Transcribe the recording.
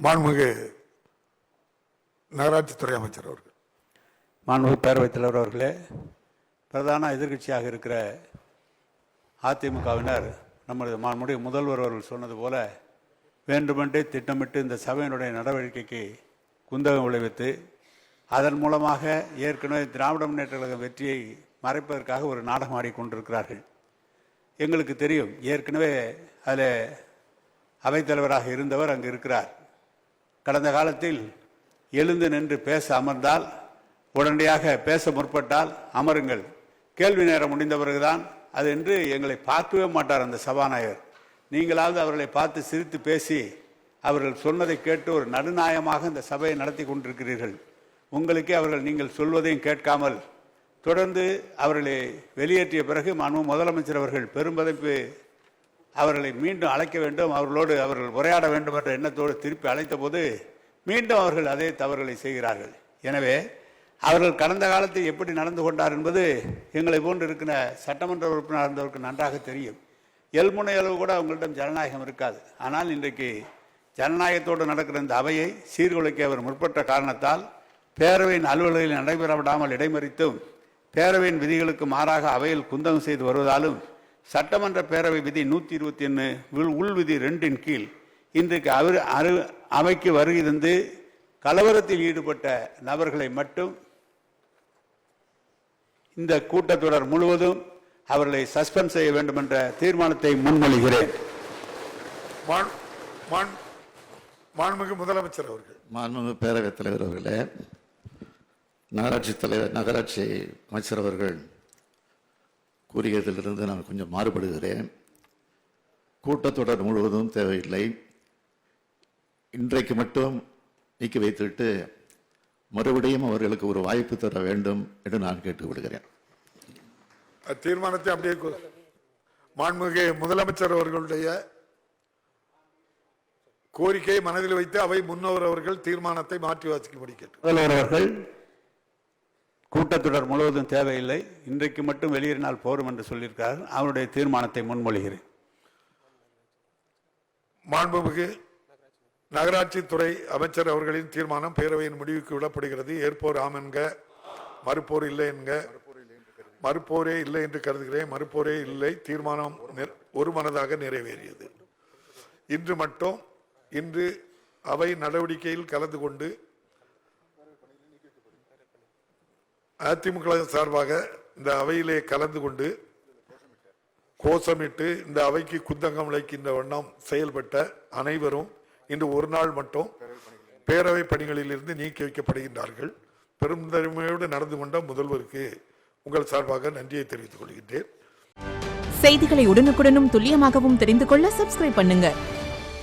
மாண்புமிகு நகராட்சித்துறை அமைச்சர் அவர்கள். மாண்புமிகு பேரவைத் தலைவர் அவர்களே, பிரதான எதிர்க்கட்சியாக இருக்கிற அதிமுகவினர் நம்முடைய மாண்புமிகு முதல்வர் அவர்கள் சொன்னது போல வேண்டுமென்றே திட்டமிட்டு இந்த சபையினுடைய நடவடிக்கைக்கு குந்தகம் விளைவித்து அதன் மூலமாக ஏற்கனவே திராவிட முன்னேற்ற கழக வெற்றியை மறைப்பதற்காக ஒரு நாடகம் ஆடிக்கொண்டிருக்கிறார்கள். எங்களுக்கு தெரியும், ஏற்கனவே அதில் அவைத்தலைவராக இருந்தவர் அங்கு இருக்கிறார். கடந்த காலத்தில் எழுந்து நின்று பேச அமர்ந்தால், உடனடியாக பேச முற்பட்டால் அமருங்கள், கேள்வி நேரம் முடிந்த பிறகுதான் அது என்று எங்களை பார்க்கவே மாட்டார் அந்த சபாநாயகர். நீங்களாவது அவர்களை பார்த்து சிரித்து பேசி அவர்கள் சொன்னதை கேட்டு ஒரு நடுநாயமாக இந்த சபையை நடத்தி கொண்டிருக்கிறீர்கள். உங்களுக்கே அவர்கள் நீங்கள் சொல்வதையும் கேட்காமல் தொடர்ந்து அவர்களை வெளியேற்றிய பிறகு முதலமைச்சர் அவர்கள் பெரும்பதப்பு அவர்களை மீண்டும் அழைக்க வேண்டும், அவர்கள் உரையாட வேண்டும் என்ற எண்ணத்தோடு திருப்பி அழைத்த போது மீண்டும் அவர்கள் அதே தவறுகளை செய்கிறார்கள். எனவே அவர்கள் கடந்த காலத்தில் எப்படி நடந்து கொண்டார் என்பது எங்களை போன்று இருக்கிற சட்டமன்ற உறுப்பினர் இருந்தவருக்கு நன்றாக தெரியும். எல்முனை அளவு கூட அவங்களிடம் ஜனநாயகம் இருக்காது. ஆனால் இன்றைக்கு ஜனநாயகத்தோடு நடக்கிற இந்த அவையை சீர்குலைக்க அவர் முற்பட்ட காரணத்தால் பேரவையின் அலுவல்களில் நடைபெற விடாமல் இடைமறித்தும் பேரவையின் விதிகளுக்கு மாறாக அவையில் குந்தகம் செய்து வருவதாலும் சட்டமன்ற பேரவை விதி 121 உள் விதி 2 கீழ் இன்றைக்கு அவைக்கு வருகை தந்து கலவரத்தில் ஈடுபட்ட நபர்களை மட்டும் இந்த கூட்டத்தொடர் முழுவதும் அவர்களை சஸ்பெண்ட் செய்ய வேண்டும் என்ற தீர்மானத்தை முன்மொழிகிறேன். மாண்புமிகு முதலமைச்சர் அவர்கள். மாண்புமிகு பேரவைத் தலைவர் அவர்களே, நகராட்சி அமைச்சர் அவர்கள் கூறியதிலிருந்து நான் கொஞ்சம் மாறுபடுகிறேன். கூட்டத்தொடர் முழுவதும் தேவையில்லை, இன்றைக்கு மட்டும் நீக்கி வைத்துவிட்டு மறுபடியும் அவர்களுக்கு ஒரு வாய்ப்பு தர வேண்டும் என்று நான் கேட்டுக்கொள்கிறேன். தீர்மானத்தை அப்படியே மாண்புமிகு முதலமைச்சர் அவர்களுடைய கோரிக்கையை மனதில் வைத்து அவை முன்னவர் அவர்கள் தீர்மானத்தை மாற்றி வாசிக்கும்படி கேட்டு முதல்வர் அவர்கள் கூட்டத்தொடர் முழுவதும் தேவையில்லை, இன்றைக்கு மட்டும் வெளியேறினால் போரும் என்று சொல்லியிருக்கார். அவருடைய தீர்மானத்தை முன்மொழிகிறேன். மாண்புமிகு நகராட்சித்துறை அமைச்சர் அவர்களின் தீர்மானம் பேரவையின் முடிவுக்கு விடப்படுகிறது. ஏற்போர் ஆம் என்க, மறுப்போர் இல்லை என்க. மறுப்போரே இல்லை என்று கருதுகிறேன். மறுப்போரே இல்லை. தீர்மானம் ஒருமனதாக நிறைவேறியது. இன்று அவை நடவடிக்கையில் கலந்து கொண்டு அதிமுக சார்பாக இந்த அவையிலே கலந்து கொண்டு கோஷமிட்டு இந்த அவைக்கு குந்தகம் விளைக்கின்ற வண்ணம் செயல்பட்ட அனைவரும் இன்று ஒரு நாள் மட்டும் பேரவை பணிகளில் இருந்து நீக்கி வைக்கப்படுகின்றார்கள். பெருந்தன்மையோடு நடந்து கொண்ட முதல்வருக்கு உங்கள் சார்பாக நன்றியை தெரிவித்துக் கொள்கின்றேன். செய்திகளை உடனுக்குடனும் துல்லியமாகவும் தெரிந்து கொள்ள சப்ஸ்கிரைப் பண்ணுங்க.